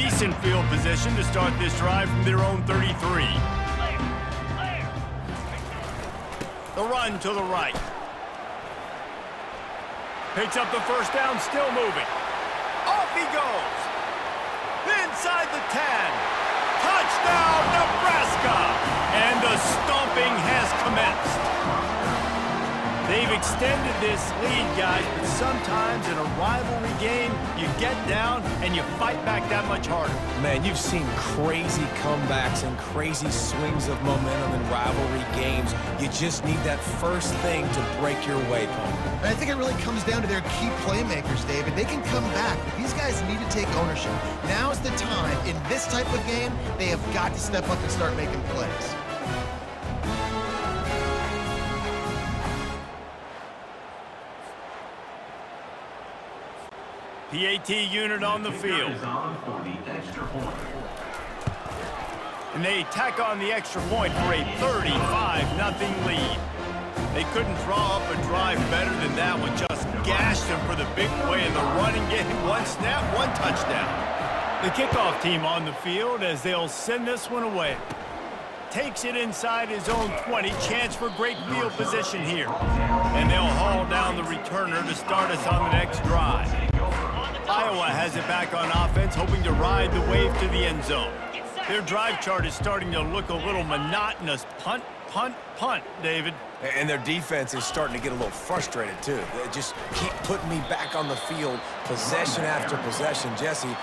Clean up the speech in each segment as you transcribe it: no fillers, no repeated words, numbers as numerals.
decent field position to start this drive from their own 33. The run to the right. Picks up the first down, still moving. Off he goes. Inside the 10. Touchdown, Nebraska! And the stomping has commenced. They've extended this lead, guys, but sometimes in a rivalry game, you get down and you fight back that much harder. Man, you've seen crazy comebacks and crazy swings of momentum in rivalry games. You just need that first thing to break your way, Palmer. And I think it really comes down to their key playmakers, David. They can come back, but these guys need to take ownership. Now's the time. In this type of game, they have got to step up and start making plays. PAT unit on the field. And they tack on the extra point for a 35-0 lead. They couldn't draw up a drive better than that one. Just gashed them for the big play in the running game. One snap, one touchdown. The kickoff team on the field as they'll send this one away. Takes it inside his own 20. Chance for great field position here. And they'll haul down the returner to start us on the next drive. Iowa has it back on offense, hoping to ride the wave to the end zone. Their drive chart is starting to look a little monotonous. Punt, punt, punt, David. And their defense is starting to get a little frustrated, too. They just keep putting me back on the field, possession after possession. Jesse,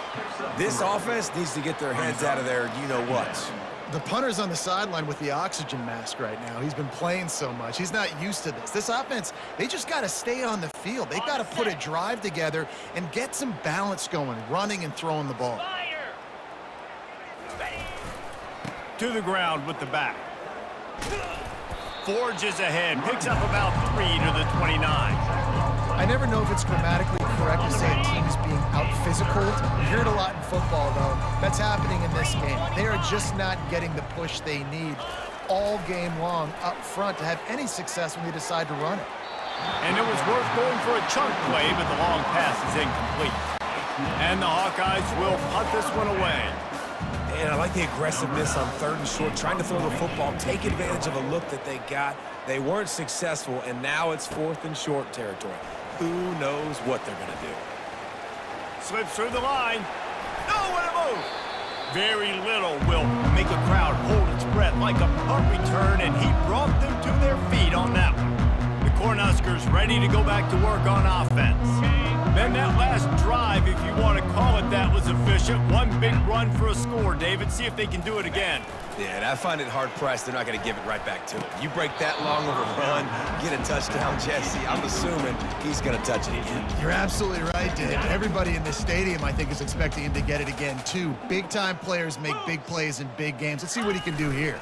this offense needs to get their heads out of their you-know-whats. The punter's on the sideline with the oxygen mask right now. He's been playing so much. He's not used to this. This offense, they just got to stay on the field. They've got to put a drive together and get some balance going, running and throwing the ball. To the ground with the back. Forges ahead, picks up about 3 to the 29. I never know if it's grammatically correct to say a team is being out-physical. You hear it a lot in football, though. That's happening in this game. They are just not getting the push they need all game long up front to have any success when they decide to run it. And it was worth going for a chunk play, but the long pass is incomplete. And the Hawkeyes will punt this one away. And I like the aggressiveness on 3rd and short, trying to throw the football, take advantage of a look that they got. They weren't successful, and now it's 4th and short territory. Who knows what they're going to do? Slips through the line. Nowhere to move. Very little will make a crowd hold its breath like a punt return, and he brought them to their feet on that one. The Cornhuskers ready to go back to work on offense. Then that last drive, if you want to call it that, was efficient. One big run for a score, David. See if they can do it again. Yeah, and I find it hard-pressed they're not going to give it right back to him. You break that long of a run, get a touchdown, Jesse, I'm assuming he's going to touch it again. You're absolutely right, Dave. Everybody in this stadium, I think, is expecting him to get it again, too. Big-time players make big plays in big games. Let's see what he can do here.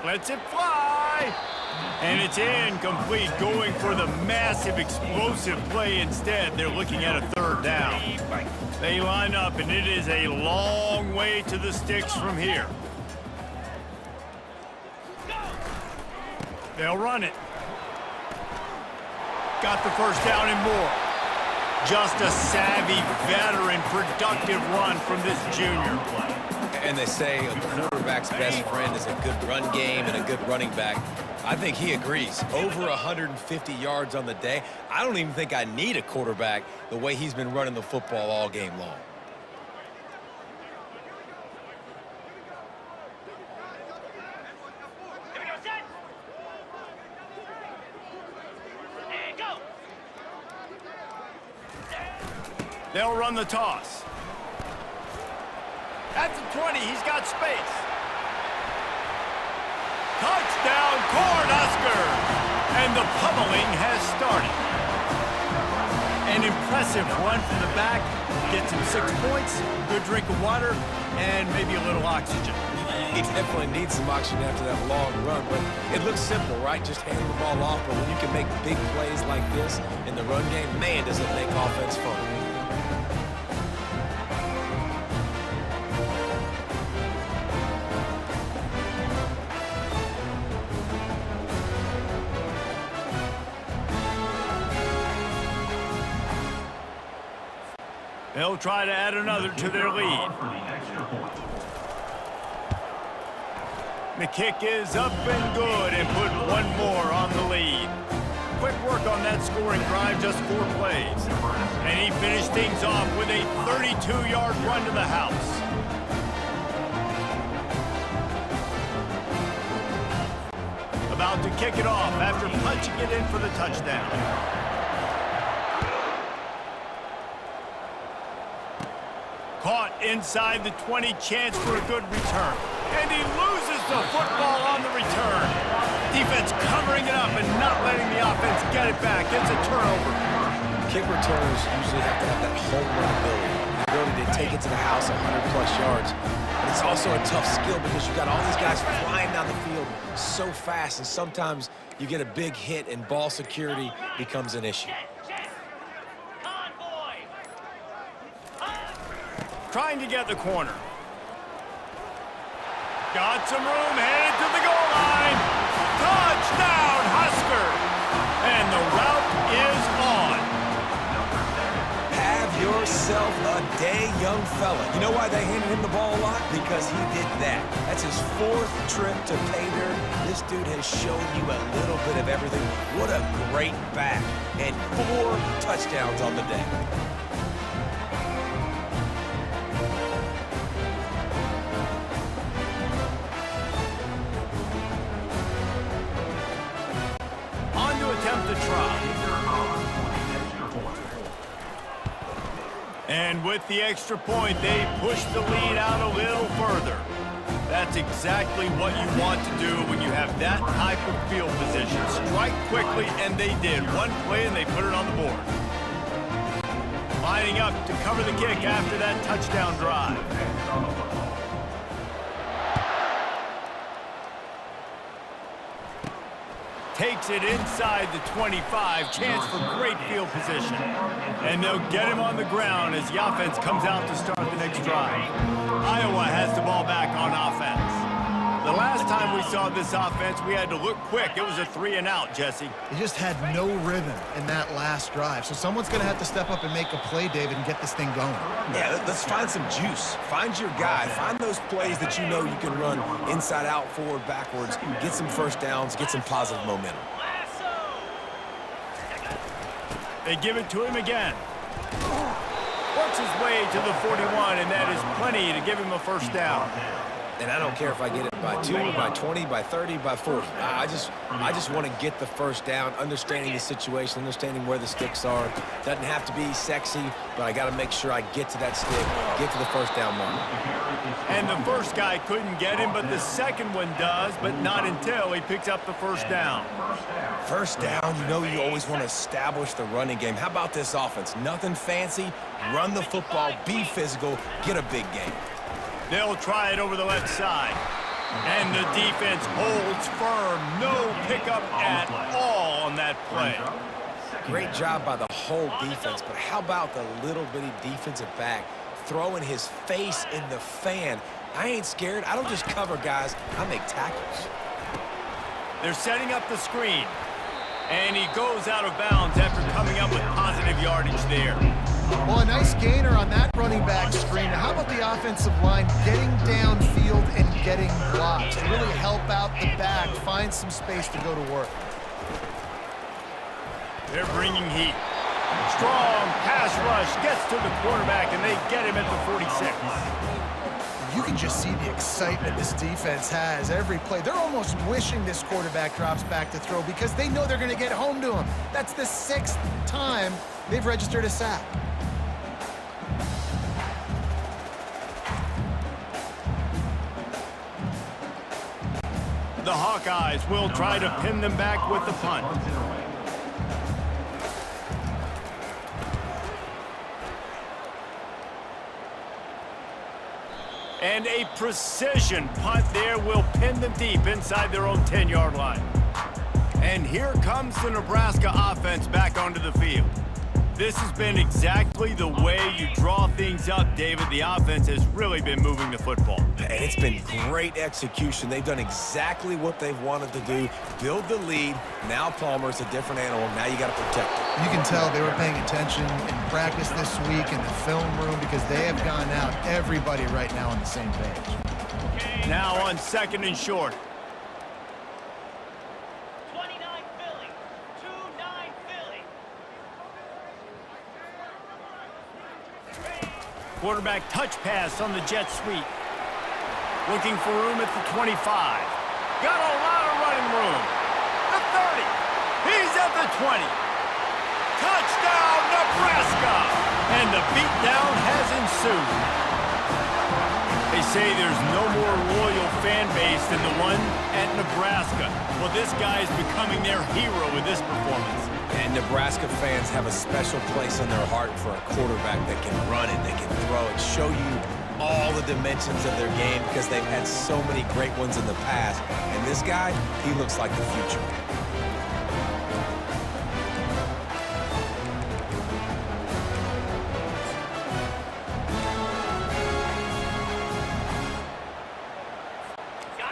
Lets it fly. And it's incomplete, going for the massive explosive play instead. They're looking at a 3rd down. They line up, and it is a long way to the sticks from here. They'll run it. Got the first down and more. Just a savvy, veteran, productive run from this junior play. And they say a quarterback's best friend is a good run game and a good running back. I think he agrees. Over 150 yards on the day. I don't even think I need a quarterback the way he's been running the football all game long. They'll run the toss. At the 20, he's got space. Touchdown, Cornhuskers! And the pummeling has started. An impressive run from the back. Gets him 6 points, good drink of water, and maybe a little oxygen. He definitely needs some oxygen after that long run, but it looks simple, right? Just hand the ball off, but when you can make big plays like this in the run game, man, does it make offense fun. They'll try to add another to their lead. The kick is up and good and put one more on the lead. Quick work on that scoring drive, just 4 plays. And he finished things off with a 32-yard run to the house. About to kick it off after punching it in for the touchdown. Caught inside the 20, chance for a good return. And he loses the football on the return. Defense covering it up and not letting the offense get it back. It's a turnover. Kick returners usually have to have that home run ability. The ability to take it to the house 100-plus yards. But it's also a tough skill because you've got all these guys flying down the field so fast, and sometimes you get a big hit and ball security becomes an issue. Trying to get the corner. Got some room, headed to the goal line. Touchdown, Huskers! And the route is on. Have yourself a day, young fella. You know why they handed him the ball a lot? Because he did that. That's his 4th trip to pay dirt. This dude has shown you a little bit of everything. What a great back. And 4 touchdowns on the day. Attempt to try. And with the extra point, they push the lead out a little further. That's exactly what you want to do when you have that type of field position. Strike quickly, and they did. One play, and they put it on the board. Lining up to cover the kick after that touchdown drive. Takes it inside the 25. Chance for great field position. And they'll get him on the ground as the offense comes out to start the next drive. Iowa has the ball back on offense. The last time we saw this offense, we had to look quick. It was a 3-and-out, Jesse. They just had no rhythm in that last drive. So someone's going to have to step up and make a play, David, and get this thing going. Yeah, let's find some juice. Find your guy. Find those plays that you know you can run inside out, forward, backwards. Get some first downs. Get some positive momentum. They give it to him again. Works his way to the 41, and that is plenty to give him a first down. And I don't care if I get it by 2, by 20, by 30, by 40. I just want to get the first down, understanding the situation, understanding where the sticks are. Doesn't have to be sexy, but I got to make sure I get to that stick, get to the first down mark. And the first guy couldn't get him, but the second one does, but not until he picks up the first down. First down, you know you always want to establish the running game. How about this offense? Nothing fancy. Run the football, be physical, get a big game. They'll try it over the left side. And the defense holds firm. No pickup at all on that play. Great job by the whole defense, but how about the little bitty defensive back throwing his face in the fan? I ain't scared. I don't just cover guys. I make tackles. They're setting up the screen. And he goes out of bounds after coming up with positive yardage there. Well, a nice gainer on that running back screen. Now, how about the offensive line getting downfield and getting blocks to really help out the back, find some space to go to work? They're bringing heat. Strong pass rush gets to the quarterback, and they get him at the 46. You can just see the excitement this defense has every play. They're almost wishing this quarterback drops back to throw because they know they're going to get home to him. That's the 6th time they've registered a sack. The Hawkeyes will try to pin them back with the punt. And a precision punt there will pin them deep inside their own 10-yard line. And here comes the Nebraska offense back onto the field. This has been exactly the way you draw things up, David. The offense has really been moving the football. And it's been great execution. They've done exactly what they've wanted to do. Build the lead. Now Palmer's a different animal. Now you got to protect him. You can tell they were paying attention in practice this week in the film room because they have gone out, everybody right now on the same page. Now on 2nd and short. Quarterback touch pass on the jet sweep. Looking for room at the 25. Got a lot of running room. The 30. He's at the 20. Touchdown, Nebraska! And the beatdown has ensued. They say there's no more loyal fan base than the one at Nebraska. Well, this guy is becoming their hero with this performance. And Nebraska fans have a special place in their heart for a quarterback that can run it, that can throw it, show you all the dimensions of their game because they've had so many great ones in the past. And this guy, he looks like the future.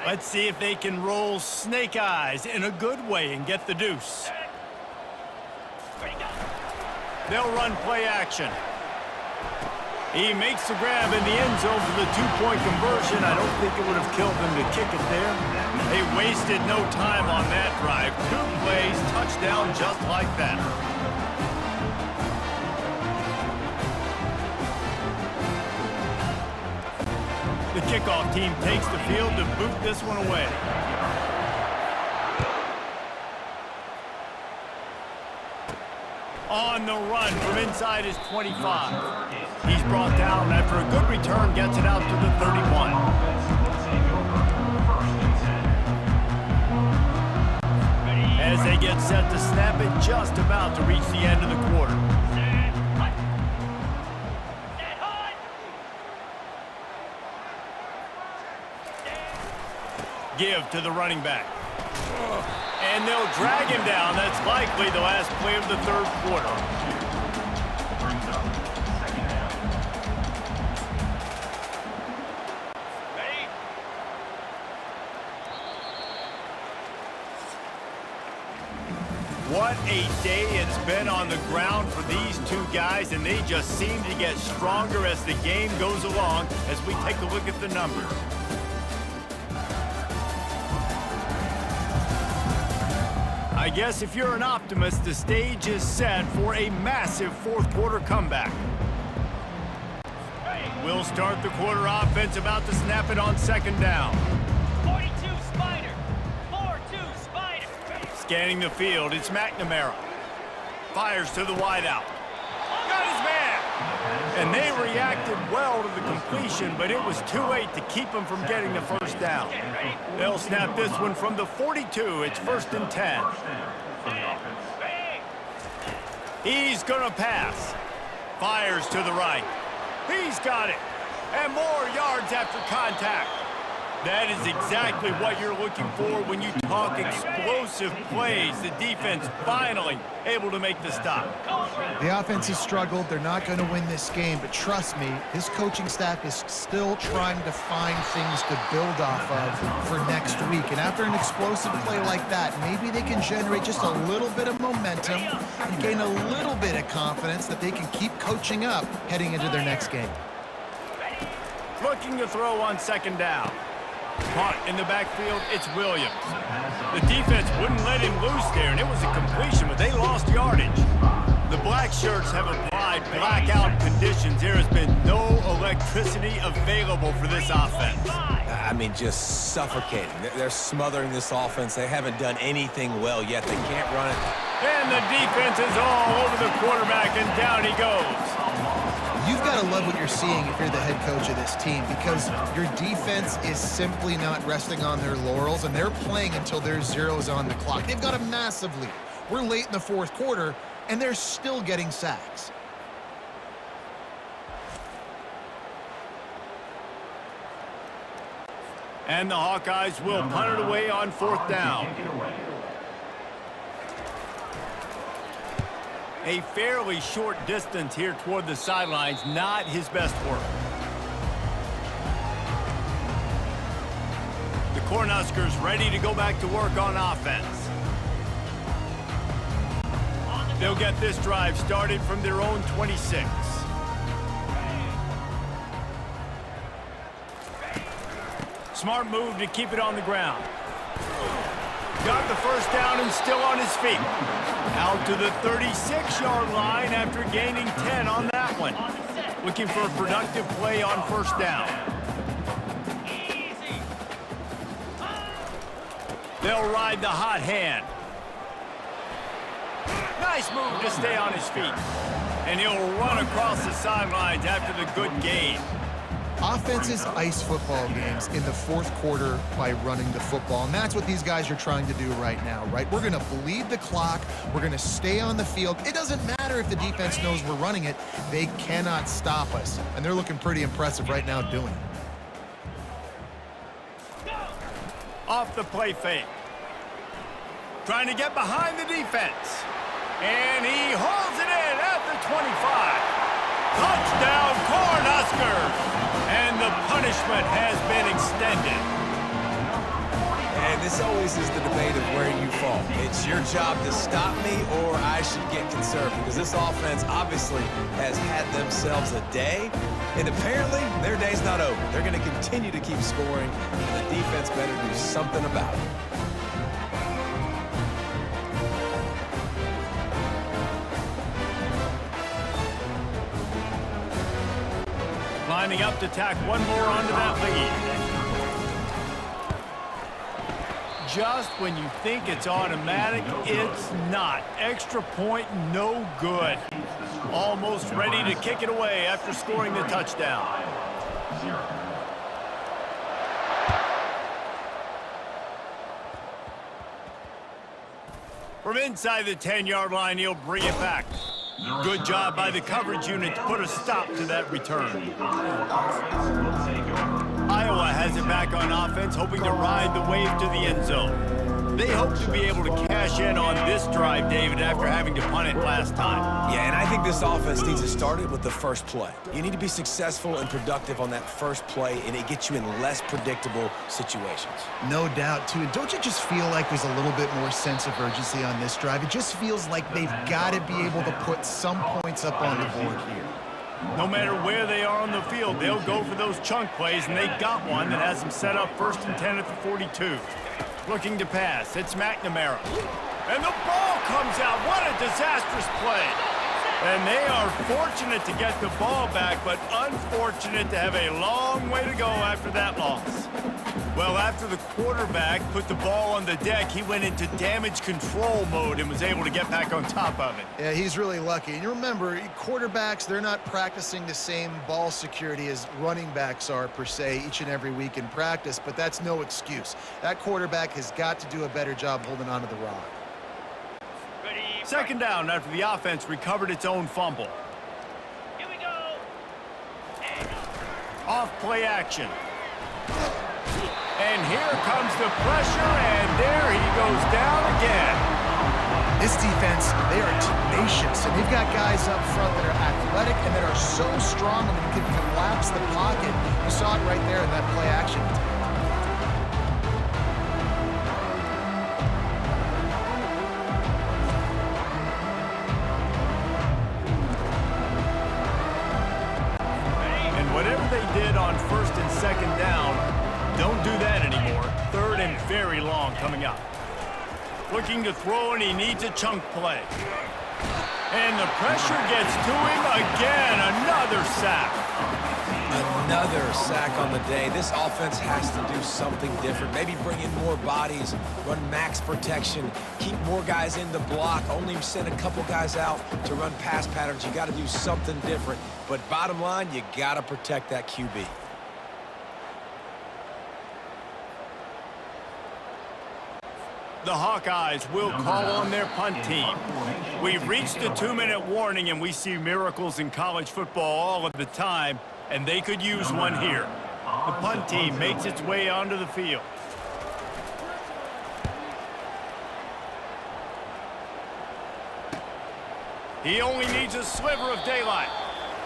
Let's see if they can roll snake eyes in a good way and get the deuce. They'll run play action. He makes the grab in the end zone for the two-point conversion. I don't think it would have killed them to kick it there. They wasted no time on that drive. 2 plays, touchdown just like that. The kickoff team takes the field to boot this one away. On the run from inside his 25. He's brought down after a good return, gets it out to the 31. As they get set to snap it, just about to reach the end of the quarter. Give to the running back. And they'll drag him down. That's likely the last play of the 3rd quarter. What a day it's been on the ground for these two guys, and they just seem to get stronger as the game goes along as we take a look at the numbers. I guess if you're an optimist, the stage is set for a massive 4th quarter comeback. We'll start the quarter offense, about to snap it on 2nd down. 42 Spider. 4-2 Spider. Scanning the field, it's McNamara. Fires to the wideout. Got his man! And they reacted well to the completion, but it was too late to keep him from getting the 1st down. They'll snap this one from the 42. It's 1st and 10. He's gonna pass. Fires to the right. He's got it. And more yards after contact. That is exactly what you're looking for when you talk explosive plays. The defense finally able to make the stop. The offense has struggled. They're not going to win this game, but trust me, this coaching staff is still trying to find things to build off of for next week. And after an explosive play like that, maybe they can generate just a little bit of momentum and gain a little bit of confidence that they can keep coaching up heading into their next game. Looking to throw on 2nd down. Caught in the backfield, it's Williams. The defense wouldn't let him loose there, and it was a completion, but they lost yardage. The Blackshirts have applied blackout conditions. There has been no electricity available for this offense. I mean, just suffocating. They're smothering this offense. They haven't done anything well yet. They can't run it. And the defense is all over the quarterback, and down he goes. You've got to love what you're seeing if you're the head coach of this team, because your defense is simply not resting on their laurels, and they're playing until there's zeros on the clock. They've got a massive lead. We're late in the 4th quarter, and they're still getting sacks. And the Hawkeyes will punt it away on 4th down. A fairly short distance here toward the sidelines, not his best work. The Cornhuskers ready to go back to work on offense. They'll get this drive started from their own 26. Smart move to keep it on the ground. Got the first down and still on his feet. Out to the 36-yard line after gaining 10 on that one. Looking for a productive play on first down. They'll ride the hot hand. Nice move to stay on his feet. And he'll run across the sidelines after the good gain. Offenses ice football games in the fourth quarter by running the football, and that's what these guys are trying to do right now, right? We're going to bleed the clock. We're going to stay on the field. It doesn't matter if the defense knows we're running it. They cannot stop us, and they're looking pretty impressive right now doing it. Off the play fake. Trying to get behind the defense. And he holds it in at the 25. Touchdown, Cornhuskers! And the punishment has been extended. And this always is the debate of where you fall. It's your job to stop me or I should get conservative, because this offense obviously has had themselves a day, and apparently their day's not over. They're going to continue to keep scoring, and the defense better do something about it. Lining up to tack one more onto that lead. Just when you think it's automatic, it's not. Extra point, no good. Almost ready to kick it away after scoring the touchdown. From inside the 10-yard line, he'll bring it back. Good job by the coverage unit to put a stop to that return. Iowa has it back on offense, hoping to ride the wave to the end zone. They hope to be able to cash in on this drive, David, after having to punt it last time. Yeah, and I think this offense needs to start it with the first play. You need to be successful and productive on that first play, and it gets you in less predictable situations. No doubt, too. And don't you just feel like there's a little bit more sense of urgency on this drive? It just feels like they've got to be able to put some points up on the board here. No matter where they are on the field, they'll go for those chunk plays, and they got one that has them set up 1st and 10 at the 42. Looking to pass, it's McNamara. And the ball comes out. What a disastrous play. And they are fortunate to get the ball back, but unfortunate to have a long way to go after that loss. Well, after the quarterback put the ball on the deck, he went into damage control mode and was able to get back on top of it. Yeah, he's really lucky. And you remember, quarterbacks, they're not practicing the same ball security as running backs are, per se, each and every week in practice, but that's no excuse. That quarterback has got to do a better job holding on to the rock. Second down after the offense recovered its own fumble. Here we go. Off play action. And here comes the pressure, and there he goes down again. This defense, they are tenacious, and they've got guys up front that are athletic and that are so strong and can collapse the pocket. You saw it right there in that play action. Whatever they did on 1st and 2nd down, don't do that anymore. 3rd and very long coming up. Looking to throw, and he needs a chunk play. And the pressure gets to him again. Another sack. Another sack on the day. This offense has to do something different. Maybe bring in more bodies, run max protection, keep more guys in the block, only send a couple guys out to run pass patterns. You got to do something different. But bottom line, you got to protect that QB. The Hawkeyes will call on their punt team. We've reached the 2-minute warning, and we see miracles in college football all of the time, and they could use one here. The punt team makes its way onto the field. He only needs a sliver of daylight.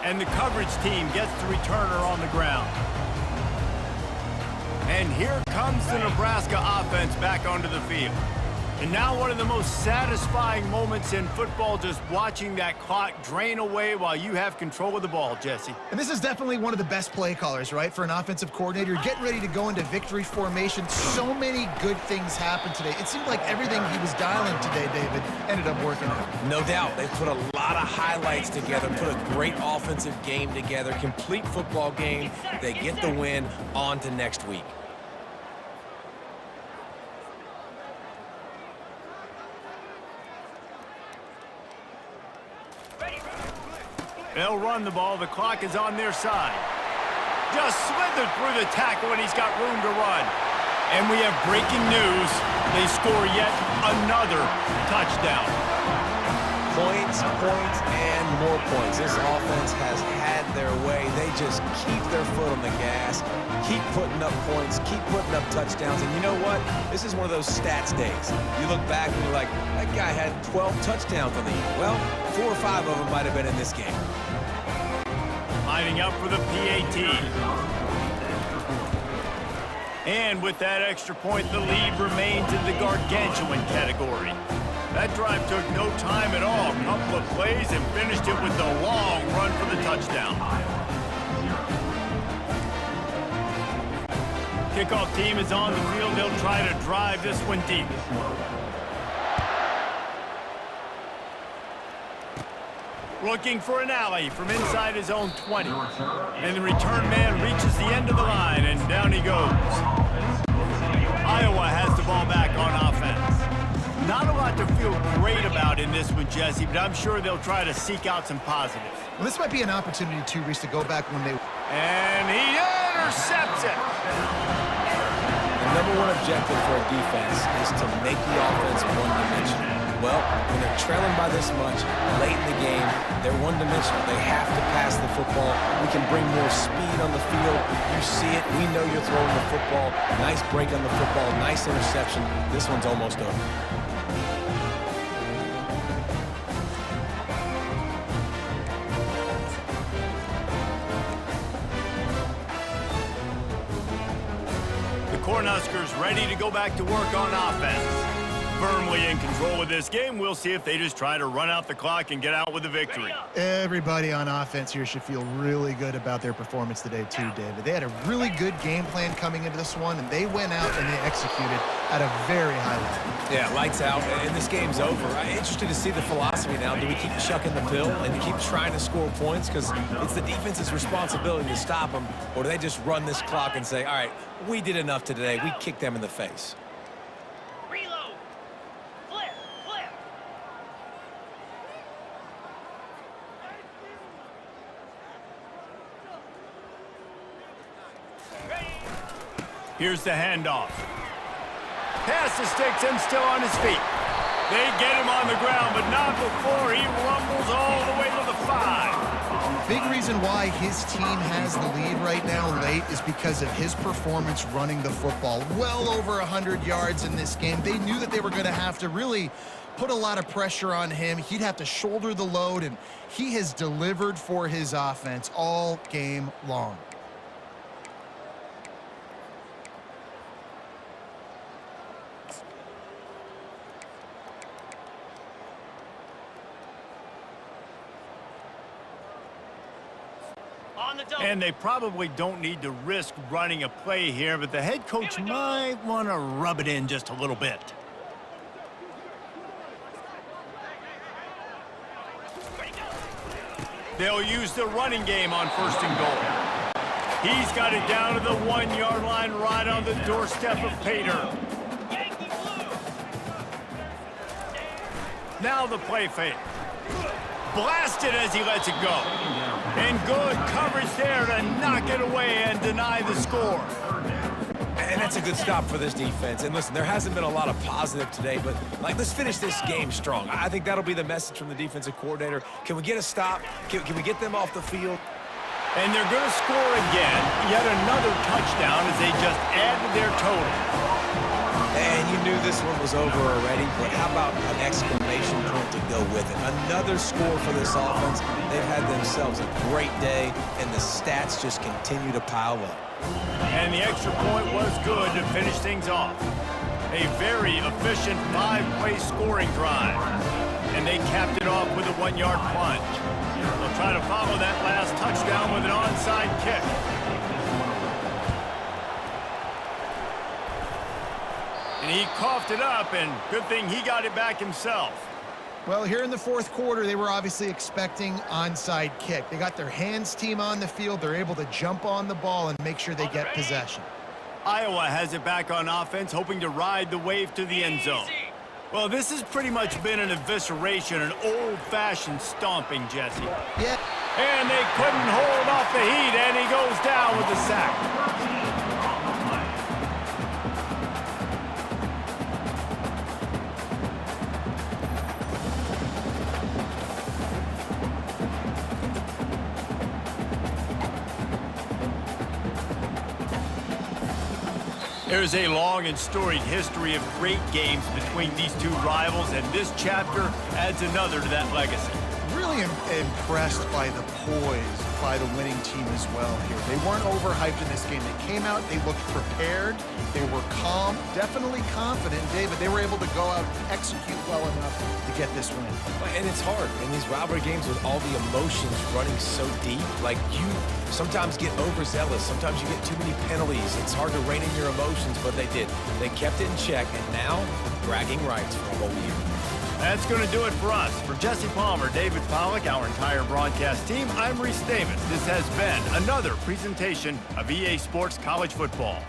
And the coverage team gets the returner on the ground. And here comes the Nebraska offense back onto the field. And now one of the most satisfying moments in football, just watching that clock drain away while you have control of the ball, Jesse. And this is definitely one of the best play callers, right, for an offensive coordinator. You're getting ready to go into victory formation. So many good things happened today. It seemed like everything he was dialing today, David, ended up working out. No doubt. They put a lot of highlights together, put a great offensive game together, complete football game. They get the win. On to next week. They'll run the ball. The clock is on their side. Just slithered through the tackle, and he's got room to run. And we have breaking news. They score yet another touchdown. Points, and more points. This offense has had their way. They just keep their foot on the gas, keep putting up points, keep putting up touchdowns. And you know what? This is one of those stats days. You look back and you're like, that guy had 12 touchdowns on the year. Well, 4 or 5 of them might have been in this game. Lining up for the PAT. And with that extra point, the lead remains in the gargantuan category. That drive took no time at all. A couple of plays and finished it with a long run for the touchdown. Kickoff team is on the field. They'll try to drive this one deep. Looking for an alley from inside his own 20. And the return man reaches the end of the line, and down he goes. Iowa has the ball back on offense. Not a lot to feel great about in this one, Jesse, but I'm sure they'll try to seek out some positives. Well, this might be an opportunity, too, Reese, to go back when they... And he intercepts it. The #1 objective for a defense is to make the offense one-dimensional. Well, when they're trailing by this much late in the game, they're one-dimensional. They have to pass the football. We can bring more speed on the field. You see it. We know you're throwing the football. Nice break on the football. Nice interception. This one's almost over. Cornhuskers ready to go back to work on offense. Firmly in control of this game. We'll see if they just try to run out the clock and get out with a victory. Everybody on offense here should feel really good about their performance today, too, David. They had a really good game plan coming into this one, and they went out and they executed at a very high level. Yeah, lights out, and this game's over. I'm interested to see the philosophy now. Do we keep chucking the pill and keep trying to score points because it's the defense's responsibility to stop them, or do they just run this clock and say, all right, we did enough today. We kicked them in the face. Reload. Flip. Ready. Here's the handoff. Pass the sticks and still on his feet. They get him on the ground, but not before he rumbles all the way to the 5. Big reason why his team has the lead right now late is because of his performance running the football. Well over 100 yards in this game. They knew that they were going to have to really put a lot of pressure on him. He'd have to shoulder the load, and he has delivered for his offense all game long. And they probably don't need to risk running a play here, but the head coach might want to rub it in just a little bit. They'll use the running game on 1st and goal. He's got it down to the 1-yard line right on the doorstep of Pater. Now the play fake. Blasted as he lets it go. And good coverage there to knock it away and deny the score. And that's a good stop for this defense. And listen, there hasn't been a lot of positive today, but let's finish this game strong. I think that'll be the message from the defensive coordinator. Can we get a stop? Can we get them off the field? And they're going to score again. Yet another touchdown as they just add to their total. And you knew this one was over already, but how about an exclamation point to go go with it. Another score for this offense. They've had themselves a great day, and the stats just continue to pile up. And the extra point was good to finish things off. A very efficient 5-play scoring drive. And they capped it off with a 1-yard plunge. They'll try to follow that last touchdown with an onside kick. And he coughed it up, and good thing he got it back himself. Well, here in the fourth quarter, they were obviously expecting onside kick. They got their hands team on the field. They're able to jump on the ball and make sure they get possession. Iowa has it back on offense, hoping to ride the wave to the end zone. Well, this has pretty much been an evisceration, an old-fashioned stomping, Jesse. Yeah. And they couldn't hold off the heat, and he goes down with the sack. There's a long and storied history of great games between these two rivals, and this chapter adds another to that legacy. Really impressed by the poise by the winning team as well here. They weren't overhyped in this game. They came out, they looked prepared, they were calm, definitely confident, David. They were able to go out and execute well enough to get this win. And it's hard in these rivalry games with all the emotions running so deep. Like, you sometimes get overzealous. Sometimes you get too many penalties. It's hard to rein in your emotions, but they did. They kept it in check, and now bragging rights for a whole year. That's going to do it for us. For Jesse Palmer, David Pollack, our entire broadcast team, I'm Reese Davis. This has been another presentation of EA Sports College Football.